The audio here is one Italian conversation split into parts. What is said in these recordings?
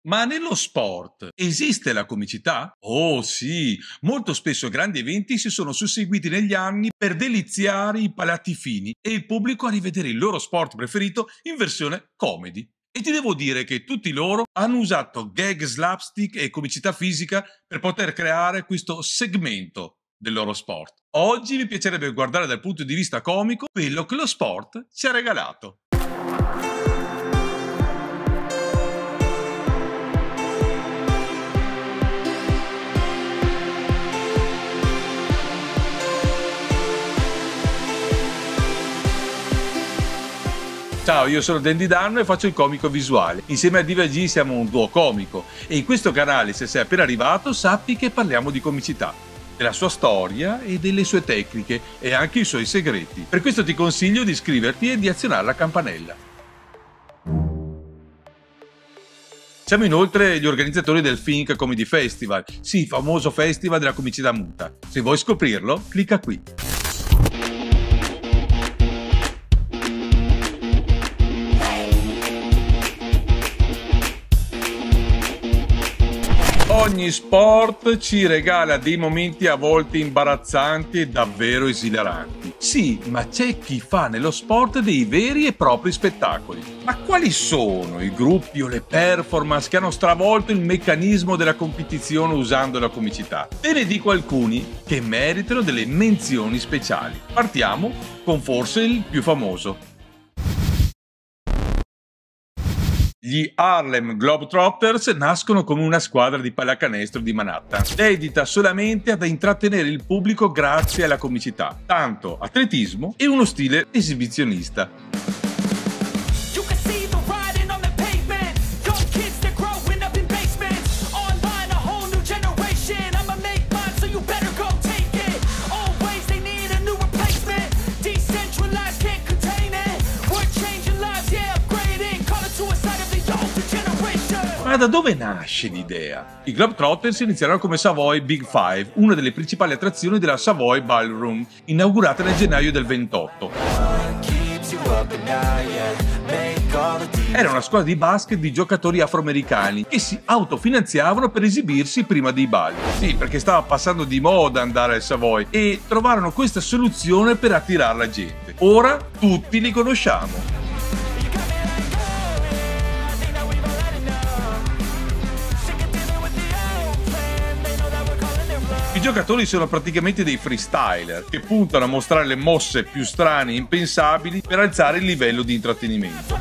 Ma nello sport esiste la comicità? Oh sì, molto spesso grandi eventi si sono susseguiti negli anni per deliziare i palati fini e il pubblico a rivedere il loro sport preferito in versione comedy. E ti devo dire che tutti loro hanno usato gag slapstick e comicità fisica per poter creare questo segmento del loro sport. Oggi mi piacerebbe guardare dal punto di vista comico quello che lo sport ci ha regalato. Ciao, io sono Dandy Danno e faccio il comico visuale. Insieme a Diva G siamo un duo comico e in questo canale, se sei appena arrivato, sappi che parliamo di comicità, della sua storia e delle sue tecniche e anche i suoi segreti. Per questo ti consiglio di iscriverti e di azionare la campanella. Siamo inoltre gli organizzatori del Think Comedy Festival, sì, famoso festival della comicità muta. Se vuoi scoprirlo, clicca qui. Ogni sport ci regala dei momenti a volte imbarazzanti e davvero esilaranti. Sì, ma c'è chi fa nello sport dei veri e propri spettacoli. Ma quali sono i gruppi o le performance che hanno stravolto il meccanismo della competizione usando la comicità? Te ne dico alcuni che meritano delle menzioni speciali. Partiamo con forse il più famoso. Gli Harlem Globetrotters nascono come una squadra di pallacanestro di Manhattan, dedita solamente ad intrattenere il pubblico grazie alla comicità, tanto atletismo e uno stile esibizionista. Ma da dove nasce l'idea? I Globetrotters iniziarono come Savoy Big Five, una delle principali attrazioni della Savoy Ballroom, inaugurata nel gennaio del 28. Era una squadra di basket di giocatori afroamericani che si autofinanziavano per esibirsi prima dei balli. Sì, perché stava passando di moda andare al Savoy e trovarono questa soluzione per attirare la gente. Ora tutti li conosciamo. I giocatori sono praticamente dei freestyler che puntano a mostrare le mosse più strane e impensabili per alzare il livello di intrattenimento.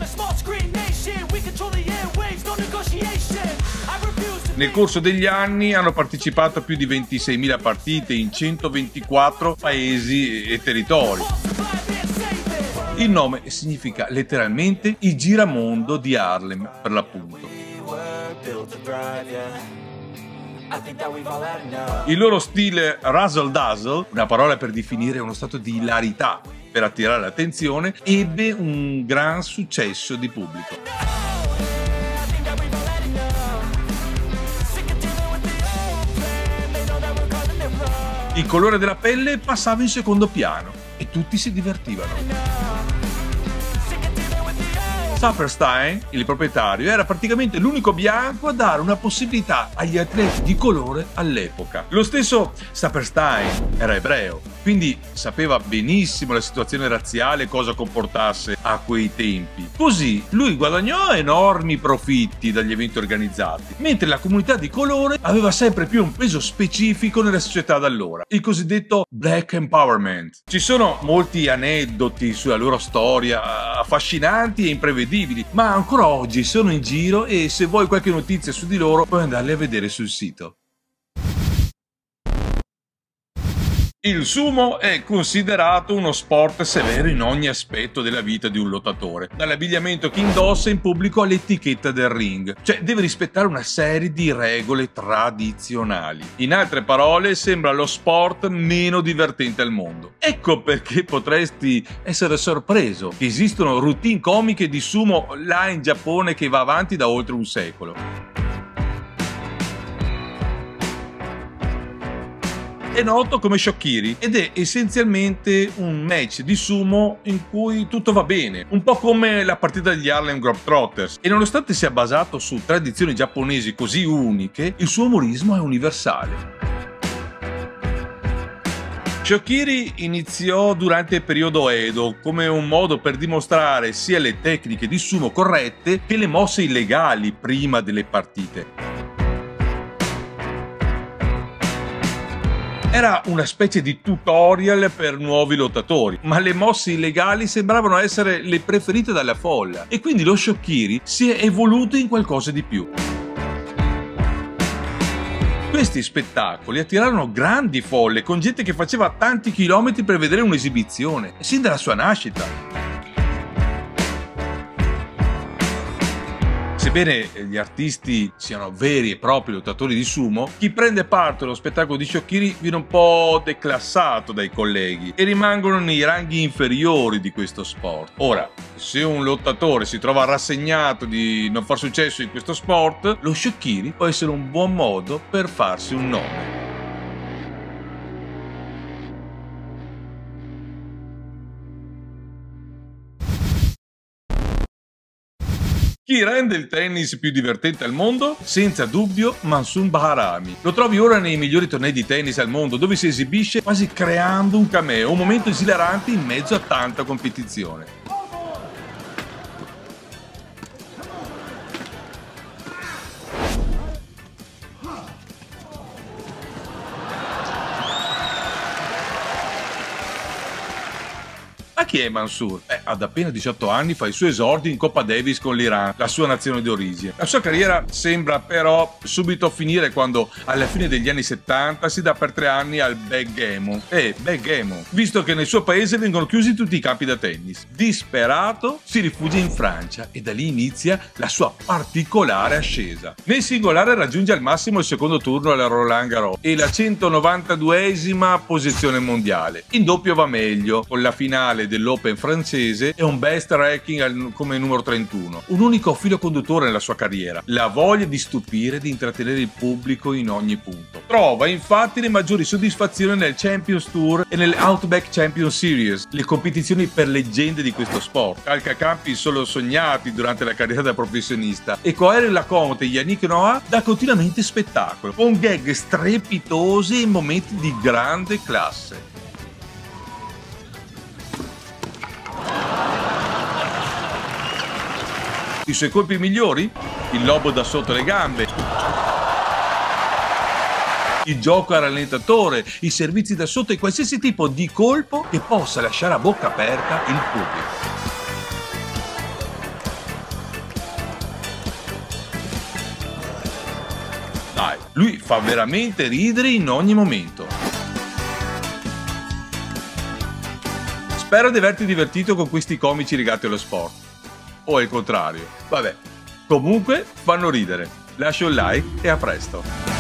Nel corso degli anni hanno partecipato a più di 26.000 partite in 124 paesi e territori. Il nome significa letteralmente il giramondo di Harlem, per l'appunto. Il loro stile razzle dazzle, una parola per definire uno stato di ilarità per attirare l'attenzione, ebbe un gran successo di pubblico. Il colore della pelle passava in secondo piano e tutti si divertivano. Saperstein, il proprietario, era praticamente l'unico bianco a dare una possibilità agli atleti di colore all'epoca. Lo stesso Saperstein era ebreo, quindi sapeva benissimo la situazione razziale e cosa comportasse a quei tempi. Così lui guadagnò enormi profitti dagli eventi organizzati, mentre la comunità di colore aveva sempre più un peso specifico nella società d'allora, il cosiddetto Black Empowerment. Ci sono molti aneddoti sulla loro storia, affascinanti e imprevedibili, ma ancora oggi sono in giro e se vuoi qualche notizia su di loro puoi andarle a vedere sul sito. Il sumo è considerato uno sport severo in ogni aspetto della vita di un lottatore, dall'abbigliamento che indossa in pubblico all'etichetta del ring, cioè deve rispettare una serie di regole tradizionali. In altre parole, sembra lo sport meno divertente al mondo. Ecco perché potresti essere sorpreso che esistono routine comiche di sumo là in Giappone che va avanti da oltre un secolo. È noto come Shokiri ed è essenzialmente un match di sumo in cui tutto va bene, un po' come la partita degli Harlem Globetrotters, e nonostante sia basato su tradizioni giapponesi così uniche, il suo umorismo è universale. Shokiri iniziò durante il periodo Edo come un modo per dimostrare sia le tecniche di sumo corrette che le mosse illegali prima delle partite. Era una specie di tutorial per nuovi lottatori, ma le mosse illegali sembravano essere le preferite dalla folla e quindi lo Shokiri si è evoluto in qualcosa di più. Questi spettacoli attirarono grandi folle con gente che faceva tanti chilometri per vedere un'esibizione, sin dalla sua nascita. Sebbene gli artisti siano veri e propri lottatori di sumo, chi prende parte allo spettacolo di Shokiri viene un po' declassato dai colleghi e rimangono nei ranghi inferiori di questo sport. Ora, se un lottatore si trova rassegnato di non far successo in questo sport, lo Shokiri può essere un buon modo per farsi un nome. Chi rende il tennis più divertente al mondo? Senza dubbio Mansur Bahrami. Lo trovi ora nei migliori tornei di tennis al mondo, dove si esibisce quasi creando un cameo, un momento esilarante in mezzo a tanta competizione. Ma chi è Mansur? Ad appena 18 anni fa i suoi esordi in Coppa Davis con l'Iran, la sua nazione di origine. La sua carriera sembra però subito finire quando alla fine degli anni 70 si dà per 3 anni al backgammon. Backgammon, visto che nel suo paese vengono chiusi tutti i campi da tennis. Disperato si rifugia in Francia e da lì inizia la sua particolare ascesa. Nel singolare raggiunge al massimo il secondo turno alla Roland Garros e la 192esima posizione mondiale. In doppio va meglio, con la finale dell'Open francese e un best ranking come numero 31. Un unico filo conduttore nella sua carriera: la voglia di stupire e di intrattenere il pubblico in ogni punto. Trova infatti le maggiori soddisfazioni nel Champions Tour e nell'Outback Champions Series, le competizioni per leggende di questo sport. Calca campi solo sognati durante la carriera da professionista e con Henri Leconte e Yannick Noah dà continuamente spettacolo, con gag strepitosi e momenti di grande classe. I suoi colpi migliori? Il lobo da sotto le gambe, il gioco al rallentatore, i servizi da sotto e qualsiasi tipo di colpo che possa lasciare a bocca aperta il pubblico. Dai, lui fa veramente ridere in ogni momento. Spero di averti divertito con questi comici legati allo sport. O al contrario. Vabbè, comunque fanno ridere. Lascia un like e a presto.